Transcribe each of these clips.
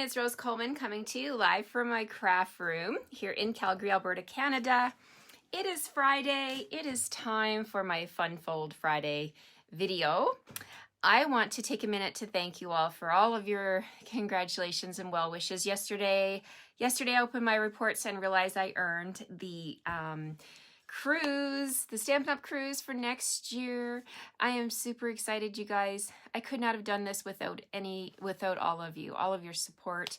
it's Rose Coleman coming to you live from my craft room here in Calgary, Alberta, Canada. It is Friday. It is time for my Fun Fold Friday video. I want to take a minute to thank you all for all of your congratulations and well wishes. Yesterday I opened my reports and realized I earned the cruise, the Stampin' Up! Cruise for next year. I am super excited, you guys. I could not have done this without all of you, all of your support.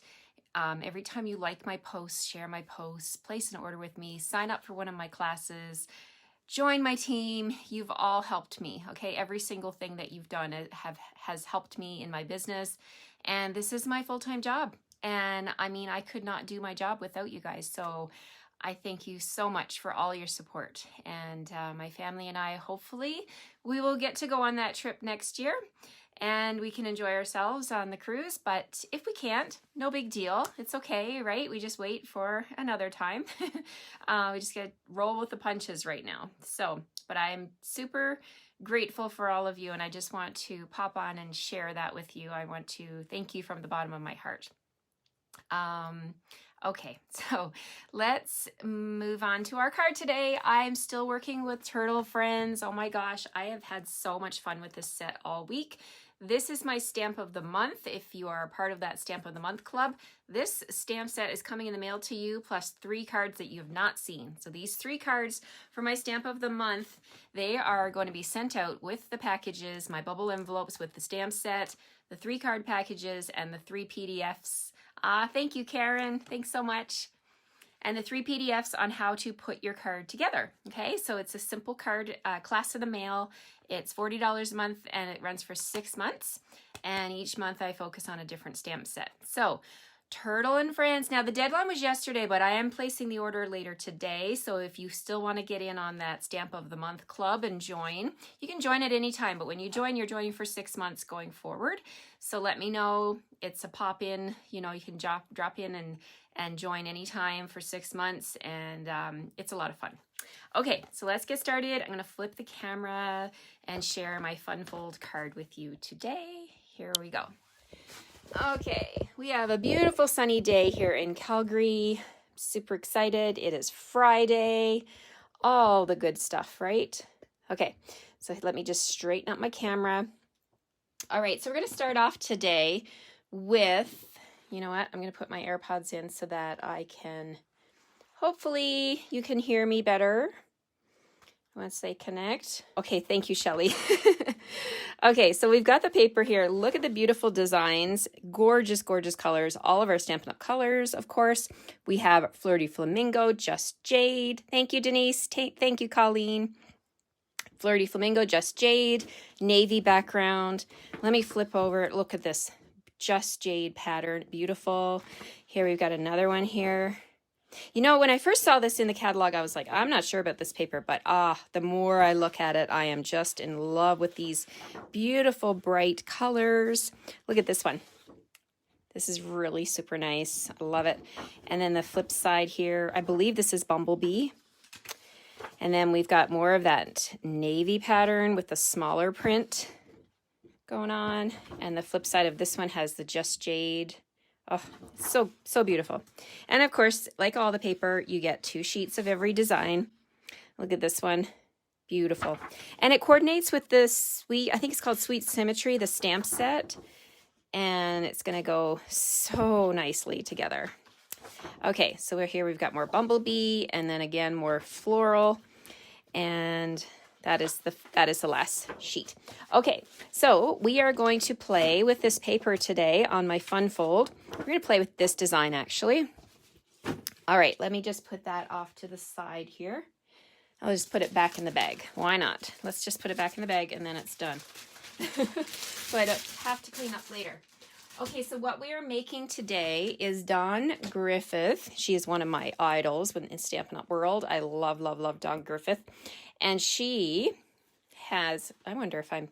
Every time you like my posts, share my posts, place an order with me, sign up for one of my classes, join my team, you've all helped me, okay? Every single thing that you've done has helped me in my business, and this is my full-time job. And I mean, I could not do my job without you guys, so I thank you so much for all your support. And my family and I, hopefully, we will get to go on that trip next year and we can enjoy ourselves on the cruise. But if we can't, no big deal. It's okay, right? We just wait for another time. We just gotta roll with the punches right now. So, but I'm super grateful for all of you, and I just want to pop on and share that with you. I want to thank you from the bottom of my heart. Okay, so let's move on to our card today. I'm still working with Turtle Friends. Oh my gosh, I have had so much fun with this set all week. This is my Stamp of the Month. If you are a part of that Stamp of the Month club, this stamp set is coming in the mail to you, plus 3 cards that you have not seen. So these 3 cards for my Stamp of the Month, they are going to be sent out with the packages, my bubble envelopes with the stamp set, the 3 card packages, and the 3 PDFs. Thank you, Karen. Thanks so much. And the 3 PDFs on how to put your card together. Okay, so it's a simple card, class of the mail. It's $40 a month and it runs for 6 months. And each month I focus on a different stamp set. So Turtle and Friends. Now the deadline was yesterday, but I am placing the order later today. So if you still want to get in on that Stamp of the Month club and join, you can join at any time. But when you join, you're joining for 6 months going forward. So let me know. It's a pop-in. You know, you can drop in and join anytime for 6 months, and it's a lot of fun. Okay, so let's get started. I'm going to flip the camera and share my Fun Fold card with you today. Here we go. Okay, we have a beautiful sunny day here in Calgary. Super excited. It is Friday. All the good stuff, right? Okay, so let me just straighten up my camera. All right, so we're going to start off today with, you know what? I'm going to put my AirPods in so that I can, hopefully you can hear me better once they connect. Okay, thank you, Shelly. Okay, so we've got the paper here. Look at the beautiful designs. Gorgeous, gorgeous colors. All of our Stampin' Up! Colors, of course. We have Flirty Flamingo, Just Jade. Thank you, Denise. Thank you, Colleen. Flirty Flamingo, Just Jade. Navy background. Let me flip over. Look at this Just Jade pattern. Beautiful. Here we've got another one here. You know, when I first saw this in the catalog, I was like, I'm not sure about this paper, but the more I look at it, I am just in love with these beautiful, bright colors. Look at this one. This is really super nice. I love it. And then the flip side here, I believe this is Bumblebee. And then we've got more of that navy pattern with the smaller print going on. And the flip side of this one has the Just Jade. Oh, so beautiful. And of course, like all the paper, you get 2 sheets of every design. Look at this one. Beautiful. And it coordinates with this I think it's called Sweet Symmetry, the stamp set. And it's going to go so nicely together. Okay, so we've got more Bumblebee, and then again, more floral. And that is the last sheet. Okay, so we are going to play with this paper today on my Fun Fold. We're going to play with this design, actually. All right, let me just put that off to the side here. I'll just put it back in the bag. Why not? Let's just put it back in the bag, and then it's done. So I don't have to clean up later. Okay, so what we are making today is Dawn Griffith. She is one of my idols in Stampin' Up! World. I love, love, love Dawn Griffith. And she has, I wonder if I'm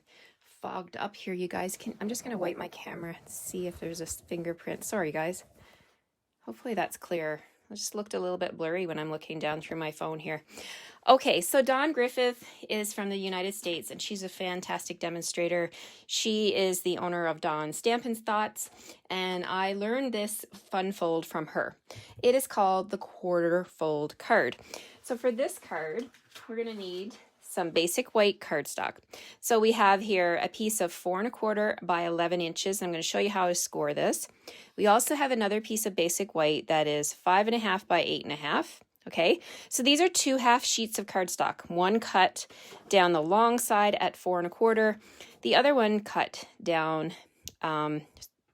fogged up here, you guys. I'm just going to wipe my camera and see if there's a fingerprint. Sorry, guys. Hopefully that's clear. It just looked a little bit blurry when I'm looking down through my phone here. Okay, so Dawn Griffith is from the United States, and she's a fantastic demonstrator. She is the owner of Dawn Stampin' Thoughts, and I learned this fun fold from her. It is called the quarter fold card. So for this card, we're going to need some basic white cardstock. So we have here a piece of 4 1/4 by 11 inches. I'm going to show you how to score this. We also have another piece of basic white that is 5 1/2 by 8 1/2. Okay, so these are 2 half sheets of cardstock. One cut down the long side at 4 1/4. The other one cut down, down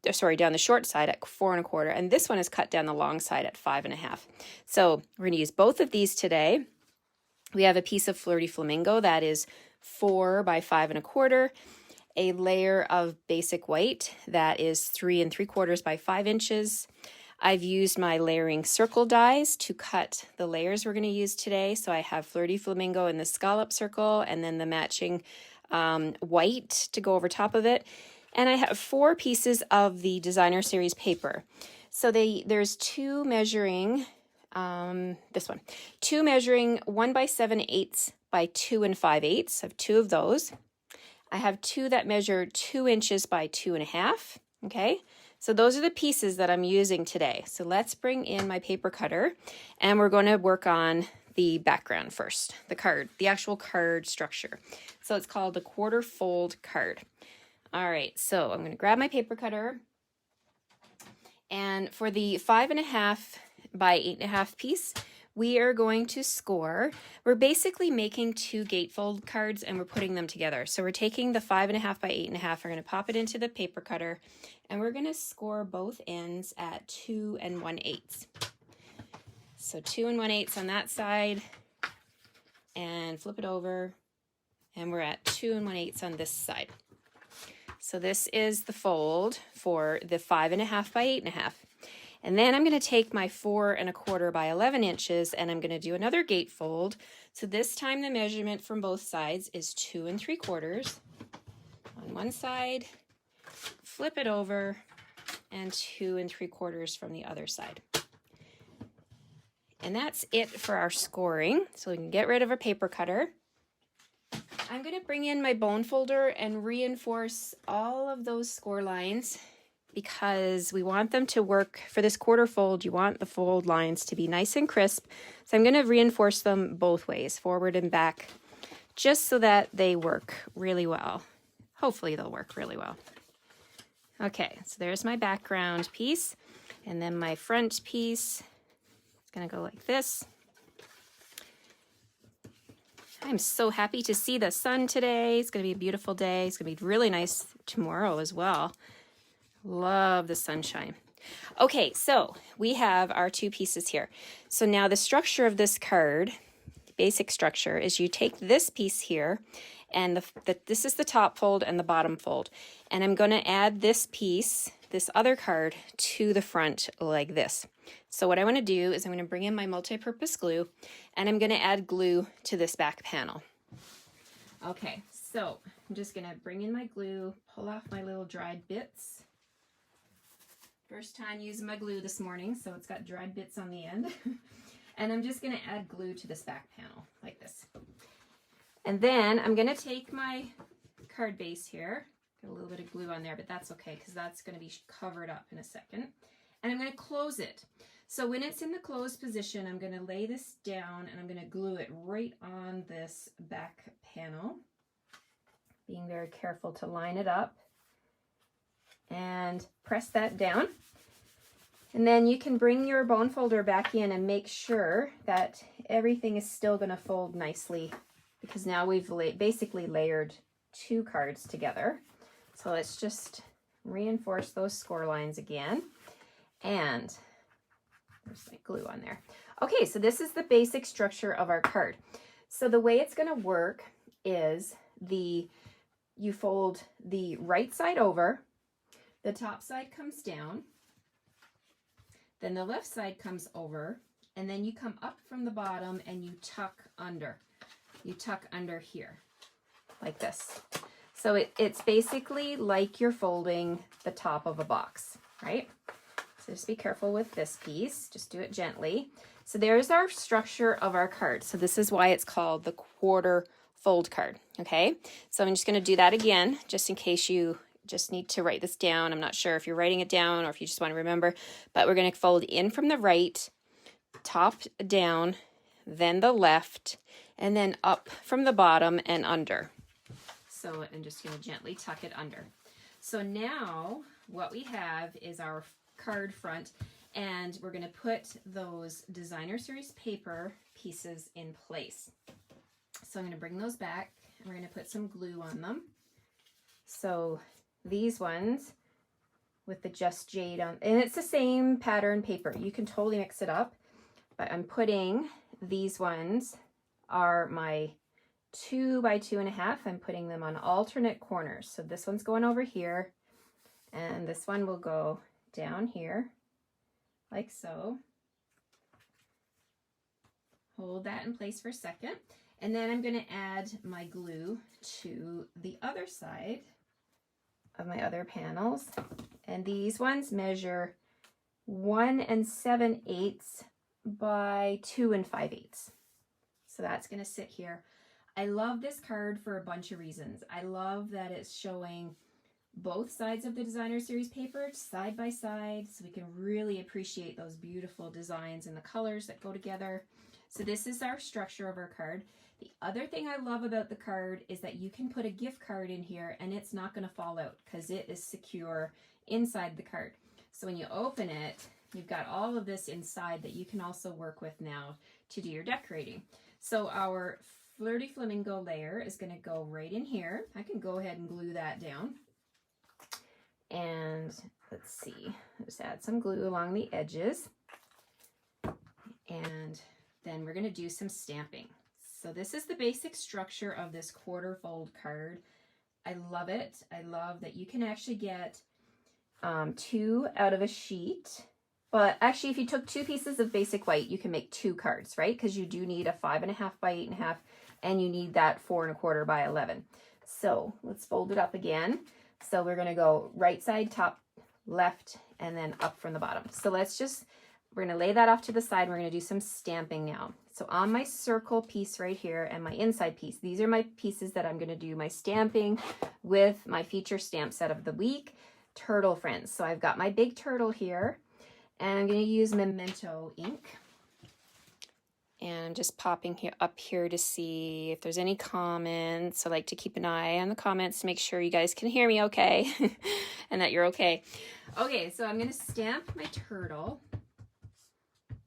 the short side at 4 1/4. And this one is cut down the long side at 5 1/2. So we're going to use both of these today. We have a piece of Flirty Flamingo that is 4 by 5 1/4. A layer of basic white that is 3 3/4 by 5 inches. I've used my layering circle dies to cut the layers we're going to use today. So I have Flirty Flamingo in the scallop circle and then the matching white to go over top of it. And I have 4 pieces of the Designer Series paper. So there's 2 measuring, this one, 2 measuring 1 by 7/8 by 2 5/8. I have 2 of those. I have 2 that measure 2 inches by 2 1/2. Okay. So those are the pieces that I'm using today. So let's bring in my paper cutter and we're going to work on the background first, the card, the actual card structure. So it's called the quarter fold card. All right, so I'm going to grab my paper cutter, and for the 5 1/2 by 8 1/2 piece, we are going to score. We're basically making 2 gatefold cards and we're putting them together. So we're taking the 5 1/2 by 8 1/2, we're going to pop it into the paper cutter, and we're going to score both ends at 2 1/8. So 2 1/8 on that side, and flip it over, and we're at 2 1/8 on this side. So this is the fold for the 5 1/2 by 8 1/2. And then I'm going to take my 4 1/4 by 11 inches and I'm going to do another gate fold. So this time the measurement from both sides is 2 3/4 on one side, flip it over, and 2 3/4 from the other side. And that's it for our scoring. So we can get rid of our paper cutter. I'm going to bring in my bone folder and reinforce all of those score lines because we want them to work for this quarter fold. You want the fold lines to be nice and crisp. So I'm going to reinforce them both ways, forward and back, just so that they work really well. Hopefully they'll work really well. Okay, so there's my background piece, and then my front piece is going to go like this. I'm so happy to see the sun today. It's going to be a beautiful day. It's going to be really nice tomorrow as well. Love the sunshine. Okay, so we have our 2 pieces here. So now the structure of this card, basic structure, is you take this piece here, and this is the top fold and the bottom fold. And I'm going to add this piece, this other card, to the front like this. So what I want to do is I'm going to bring in my multi-purpose glue, and I'm going to add glue to this back panel. Okay, so I'm just going to bring in my glue, pull off my little dried bits. First time using my glue this morning, so it's got dried bits on the end. And I'm just going to add glue to this back panel like this. And then I'm going to take my card base here. Got a little bit of glue on there, but that's okay because that's going to be covered up in a second. And I'm going to close it. So when it's in the closed position, I'm going to lay this down and I'm going to glue it right on this back panel. Being very careful to line it up. And press that down. And then you can bring your bone folder back in and make sure that everything is still going to fold nicely, because now we've basically layered 2 cards together. So let's just reinforce those score lines again. And there's my glue on there. Okay, so this is the basic structure of our card. So the way it's going to work is you fold the right side over, the top side comes down, then the left side comes over, and then you come up from the bottom and you tuck under. You tuck under here, like this. So it's basically like you're folding the top of a box, right? So just be careful with this piece. Just do it gently. So there's our structure of our card. So this is why it's called the quarter fold card, okay? So I'm just going to do that again, just in case you just need to write this down. I'm not sure if you're writing it down or if you just want to remember, but we're going to fold in from the right, top down, then the left, and then up from the bottom and under. So I'm just going to gently tuck it under. So now what we have is our card front, and we're going to put those designer series paper pieces in place. So I'm going to bring those back, and we're going to put some glue on them. So these ones with the Just Jade on, and it's the same pattern paper. You can totally mix it up, but I'm putting these ones are my 2 by 2.5. I'm putting them on alternate corners. So this one's going over here, and this one will go down here, like so. Hold that in place for a second. And then I'm going to add my glue to the other side of my other panels. And these ones measure 1 7/8 by 2 5/8. So that's going to sit here. I love this card for a bunch of reasons. I love that it's showing both sides of the designer series paper side by side, so we can really appreciate those beautiful designs and the colors that go together. So this is our structure of our card. The other thing I love about the card is that you can put a gift card in here and it's not going to fall out because it is secure inside the card. So when you open it, you've got all of this inside that you can also work with now to do your decorating. So our Flirty Flamingo layer is going to go right in here. I can go ahead and glue that down. And let's see, just add some glue along the edges. And then we're going to do some stamping. So this is the basic structure of this quarter fold card. I love it. I love that you can actually get 2 out of a sheet. But actually, if you took 2 pieces of basic white, you can make 2 cards, right? Because you do need a 5.5 by 8.5, and you need that 4.25 by 11. So let's fold it up again. So we're going to go right side, top, left, and then up from the bottom. So we're going to lay that off to the side. We're going to do some stamping now. So on my circle piece right here and my inside piece, these are my pieces that I'm going to do my stamping with my feature stamp set of the week, Turtle Friends. So I've got my big turtle here, and I'm going to use Memento ink. And I'm just popping up here to see if there's any comments. I like to keep an eye on the comments to make sure you guys can hear me okay and that you're okay. Okay, so I'm going to stamp my turtle.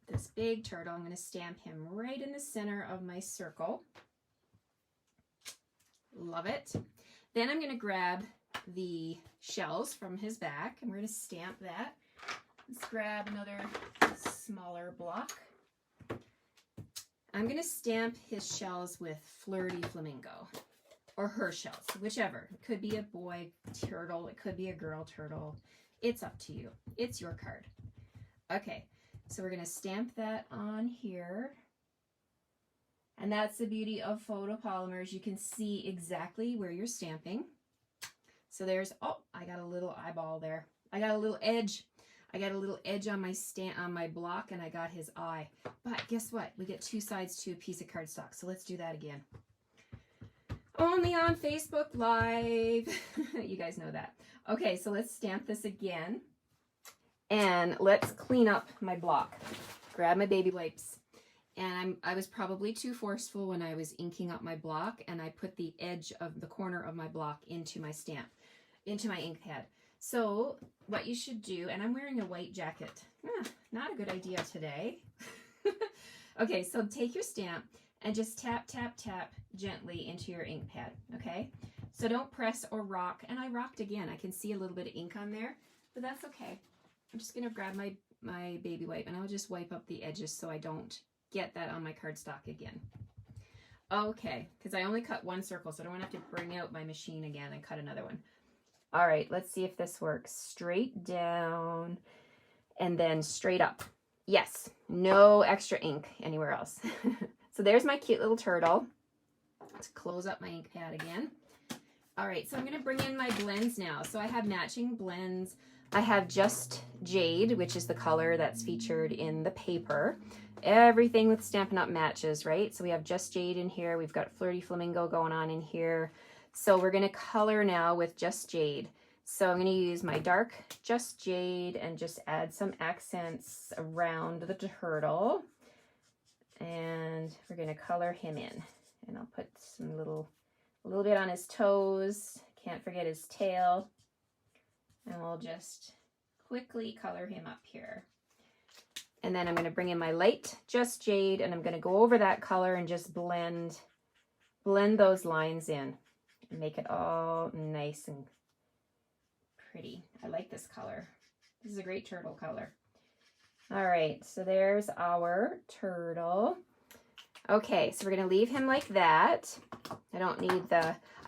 This big turtle, I'm going to stamp him right in the center of my circle. Love it. Then I'm going to grab the shells from his back, and we're going to stamp that. Let's grab another smaller block. I'm going to stamp his shells with Flirty Flamingo, or her shells, whichever. It could be a boy turtle, it could be a girl turtle. It's up to you. It's your card. Okay, so we're going to stamp that on here. And that's the beauty of photopolymers. You can see exactly where you're stamping. So there's, oh, I got a little eyeball there. I got a little edge. I got a little edge on my block, and I got his eye. But guess what? We get 2 sides to a piece of cardstock. So let's do that again. Only on Facebook Live. You guys know that. Okay, so let's stamp this again. And let's clean up my block. Grab my baby wipes. And I was probably too forceful when I was inking up my block, and I put the edge of the corner of my block into my stamp, into my ink pad. So what you should do, and I'm wearing a white jacket. Not a good idea today. Okay, so take your stamp and just tap, tap, tap gently into your ink pad, okay? So don't press or rock. And I rocked again. I can see a little bit of ink on there, but that's okay. I'm just going to grab my baby wipe, and I'll just wipe up the edges so I don't get that on my cardstock again. Okay, because I only cut 1 circle, so I don't want to have to bring out my machine again and cut another one. All right, let's see if this works. Straight down and then straight up. Yes, no extra ink anywhere else. So there's my cute little turtle. Let's close up my ink pad again. All right, so I'm going to bring in my blends now. So I have matching blends I have Just Jade, which is the color that's featured in the paper. Everything with Stampin' Up! Matches, right? So we have Just Jade in here. We've got Flirty Flamingo going on in here. So we're going to color now with Just Jade. So I'm going to use my dark Just Jade and just add some accents around the turtle. And we're going to color him in. And I'll put some a little bit on his toes. Can't forget his tail. And we'll just quickly color him up here. And then I'm going to bring in my light Just Jade, and I'm going to go over that color and just blend those lines in and make it all nice and pretty. I like this color. This is a great turtle color. All right, so there's our turtle. Okay, so we're going to leave him like that. I don't need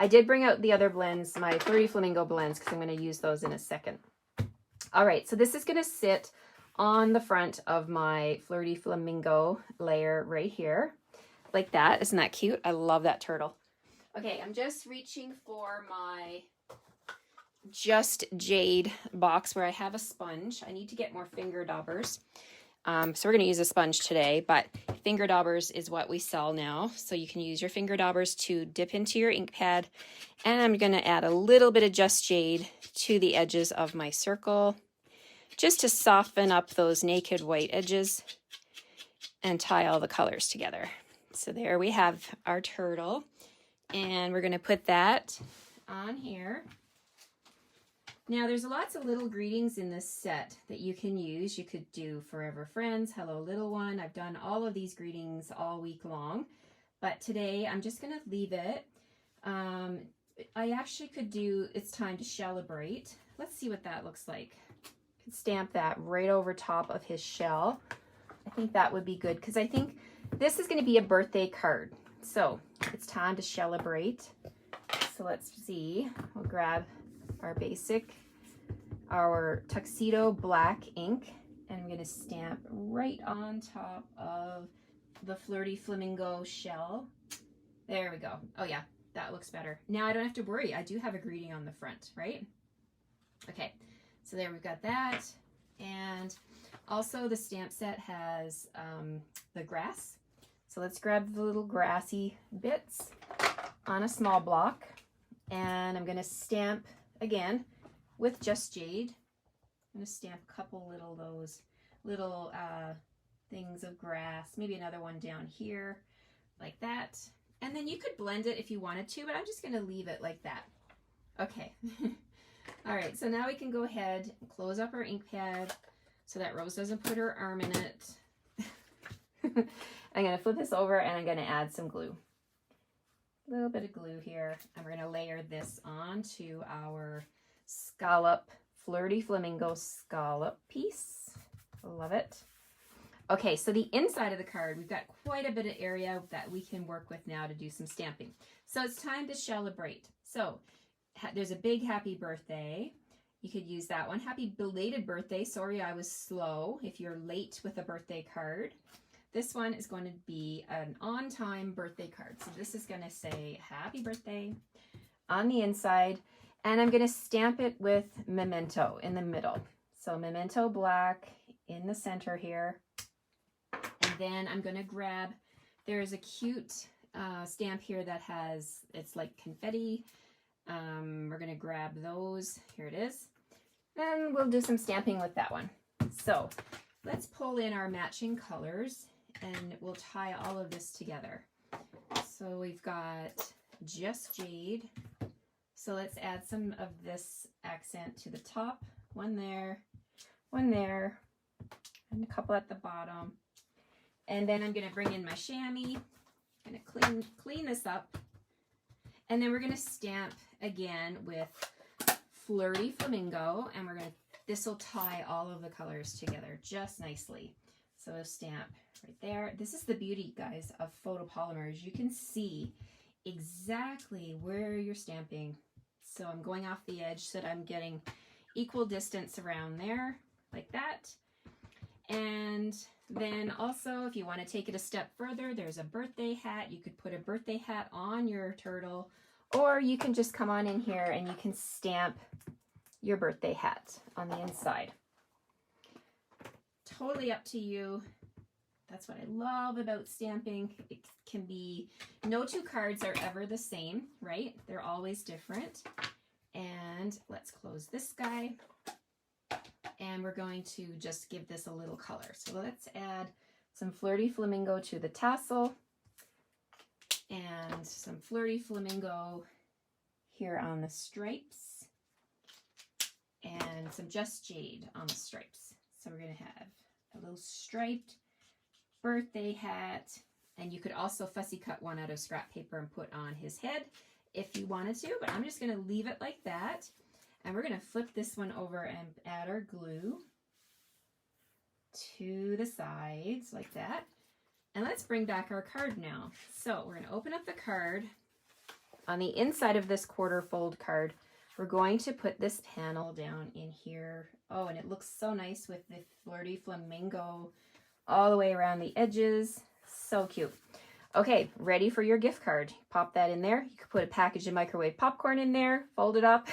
I did bring out the other blends, my Flirty Flamingo blends, because I'm going to use those in a second. All right, so this is going to sit on the front of my Flirty Flamingo layer right here, like that. Isn't that cute? I love that turtle. Okay, I'm just reaching for my Just Jade box where I have a sponge. I need to get more finger daubers. So we're going to use a sponge today, but finger daubers is what we sell now. So you can use your finger daubers to dip into your ink pad. And I'm going to add a little bit of Just Jade to the edges of my circle, just to soften up those naked white edges and tie all the colors together. So there we have our turtle. And we're going to put that on here. Now, there's lots of little greetings in this set that you can use. You could do Forever Friends, Hello Little One. I've done all of these greetings all week long, but today I'm just going to leave it. I actually could do It's Time to Celebrate. Let's see what that looks like. I could stamp that right over top of his shell. I think that would be good because I think this is going to be a birthday card. So it's time to celebrate. So let's see. We'll grab our tuxedo black ink, and I'm going to stamp right on top of the Flirty Flamingo shell. There we go. Oh yeah, that looks better. Now I don't have to worry. I do have a greeting on the front, right? Okay, so there we've got that. And also the stamp set has the grass. So let's grab the little grassy bits on a small block, and I'm going to stamp again with Just Jade. I'm going to stamp a couple those little things of grass, maybe another one down here like that. And then you could blend it if you wanted to, but I'm just going to leave it like that. Okay. All right, so now we can go ahead and close up our ink pad so that Rose doesn't put her arm in it. I'm going to flip this over and I'm going to add some glue. A little bit of glue here, and we're going to layer this onto our scallop, Flirty Flamingo scallop piece. Love it. Okay, so the inside of the card, we've got quite a bit of area that we can work with now to do some stamping. So it's time to celebrate. So there's a big happy birthday. You could use that one. Happy belated birthday. Sorry I was slow if you're late with a birthday card. This one is going to be an on-time birthday card. So this is going to say happy birthday on the inside. And I'm going to stamp it with Memento in the middle. So Memento black in the center here. And then I'm going to grab, there's a cute stamp here that has, it's like confetti. We're going to grab those. Here it is. And we'll do some stamping with that one. So let's pull in our matching colors, and we'll tie all of this together. So we've got Just Jade. So let's add some of this accent to the top. One there, and a couple at the bottom. And then I'm going to bring in my chamois. I'm going to clean this up. And then we're going to stamp again with Flirty Flamingo, and this will tie all of the colors together just nicely. So we'll stamp right there. This is the beauty, guys, of photopolymers. You can see exactly where you're stamping. So I'm going off the edge so that I'm getting equal distance around there, like that. And then also, if you want to take it a step further, there's a birthday hat. You could put a birthday hat on your turtle, or you can just come on in here and you can stamp your birthday hat on the inside. Totally up to you. That's what I love about stamping. It can be, no two cards are ever the same, right? They're always different. And let's close this guy. And we're going to just give this a little color. So let's add some Flirty Flamingo to the tassel and some Flirty Flamingo here on the stripes and some Just Jade on the stripes. So we're going to have a little striped birthday hat, and you could also fussy cut one out of scrap paper and put on his head if you wanted to, but I'm just going to leave it like that. And we're going to flip this one over and add our glue to the sides like that. And let's bring back our card now. So we're going to open up the card. On the inside of this quarter fold card, we're going to put this panel down in here. Oh, and it looks so nice with the Flirty Flamingo all the way around the edges. So cute. Okay, ready for your gift card. Pop that in there. You could put a package of microwave popcorn in there, fold it up.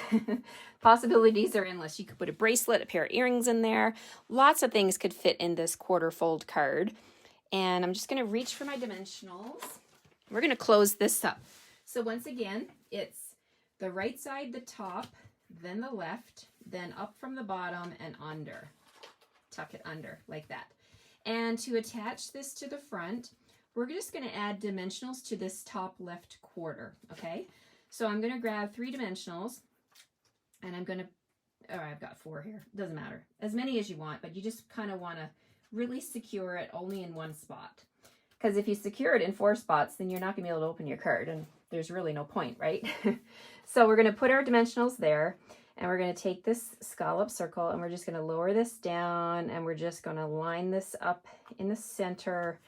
Possibilities are endless. You could put a bracelet, a pair of earrings in there. Lots of things could fit in this quarter fold card. And I'm just going to reach for my dimensionals. We're going to close this up. So once again, it's the right side, the top, then the left, then up from the bottom and under. Tuck it under like that. And to attach this to the front, we're just going to add dimensionals to this top left quarter, okay? So I'm going to grab 3 dimensionals, and I'm going to, oh, I've got 4 here. Doesn't matter. As many as you want, but you just kind of want to really secure it only in one spot. Because if you secure it in 4 spots, then you're not going to be able to open your card, and there's really no point, right? So we're going to put our dimensionals there, and we're going to take this scallop circle, and we're just going to lower this down, and we're just going to line this up in the center,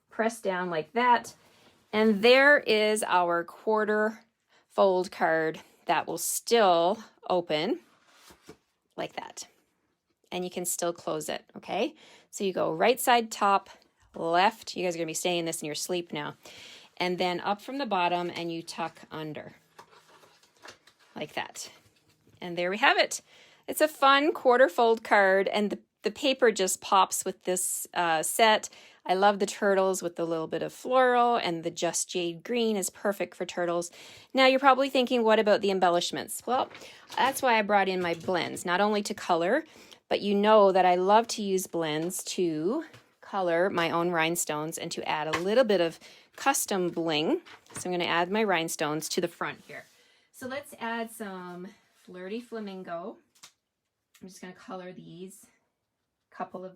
press down like that, and there is our quarter fold card that will still open like that, and you can still close it. Okay, so you go right side top, left. You guys are gonna be saying this in your sleep now, and then up from the bottom, and you tuck under like that, and there we have it. It's a fun quarter fold card, and the paper just pops with this set. I love the turtles with the little bit of floral, and the Just Jade green is perfect for turtles. Now you're probably thinking, what about the embellishments? Well, that's why I brought in my blends, not only to color, but you know that I love to use blends to color my own rhinestones and to add a little bit of custom bling. So I'm going to add my rhinestones to the front here. So let's add some Flirty Flamingo. I'm just going to color these. Couple of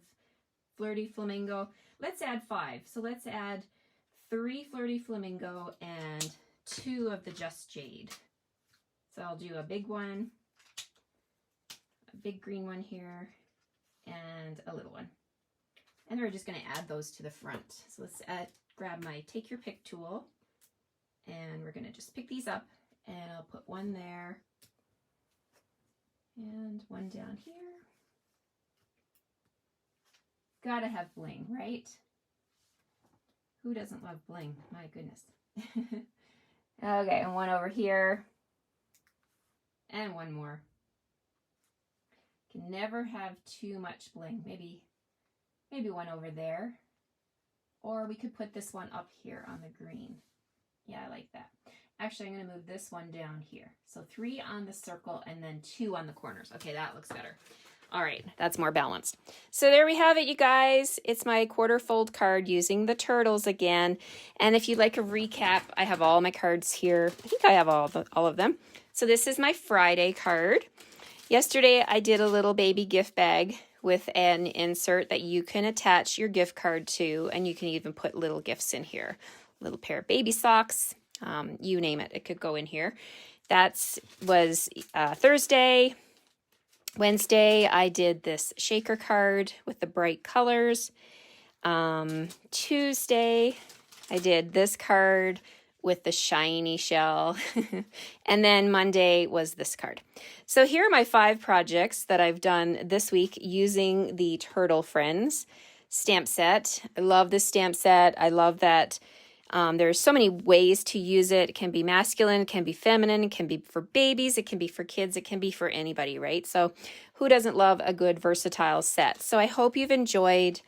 Flirty Flamingo. Let's add 5. So let's add 3 Flirty Flamingo and 2 of the Just Jade. So I'll do a big one, a big green one here, and a little one. And we're just going to add those to the front. So let's grab my Take Your Pick tool, and we're going to just pick these up, and I'll put one there and one down here. Gotta have bling, right? Who doesn't love bling? My goodness. Okay, and one over here. And one more. Can never have too much bling. Maybe one over there. Or we could put this one up here on the green. Yeah, I like that. Actually, I'm going to move this one down here. So 3 on the circle and then 2 on the corners. Okay, that looks better. All right, that's more balanced. So there we have it, you guys. It's my quarter fold card using the turtles again. And if you'd like a recap, I have all my cards here. I think I have all of them. So this is my Friday card. Yesterday, I did a little baby gift bag with an insert that you can attach your gift card to, and you can even put little gifts in here. A little pair of baby socks, you name it, it could go in here. That was Thursday. Wednesday, I did this shaker card with the bright colors. Tuesday, I did this card with the shiny shell. And then Monday was this card. So here are my 5 projects that I've done this week using the Turtle Friends stamp set. I love this stamp set. I love that There's so many ways to use it. It can be masculine, it can be feminine, it can be for babies, it can be for kids, it can be for anybody, right? So who doesn't love a good versatile set? So I hope you've enjoyed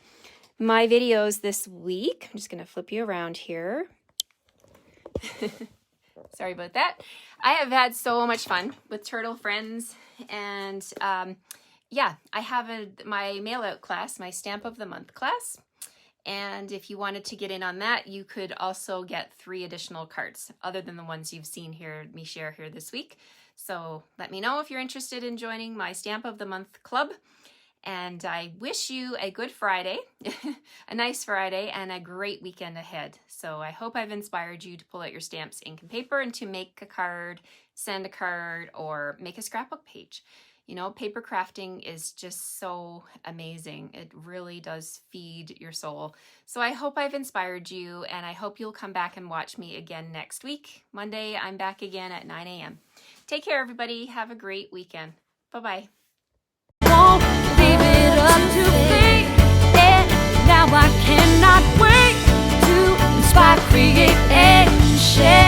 my videos this week. I'm just going to flip you around here. Sorry about that. I have had so much fun with Turtle Friends, and yeah, I have my mail out class, my Stamp of the Month class. And if you wanted to get in on that, you could also get 3 additional cards other than the ones you've seen me share here this week. So let me know if you're interested in joining my Stamp of the Month club. And I wish you a good Friday, a nice Friday, and a great weekend ahead. So I hope I've inspired you to pull out your stamps, ink, and paper and to make a card, send a card, or make a scrapbook page. You know, paper crafting is just so amazing. It really does feed your soul. So I hope I've inspired you, and I hope you'll come back and watch me again next week. Monday, I'm back again at 9 a.m. Take care, everybody. Have a great weekend. Bye-bye. Now I cannot wait to inspire, create, and share.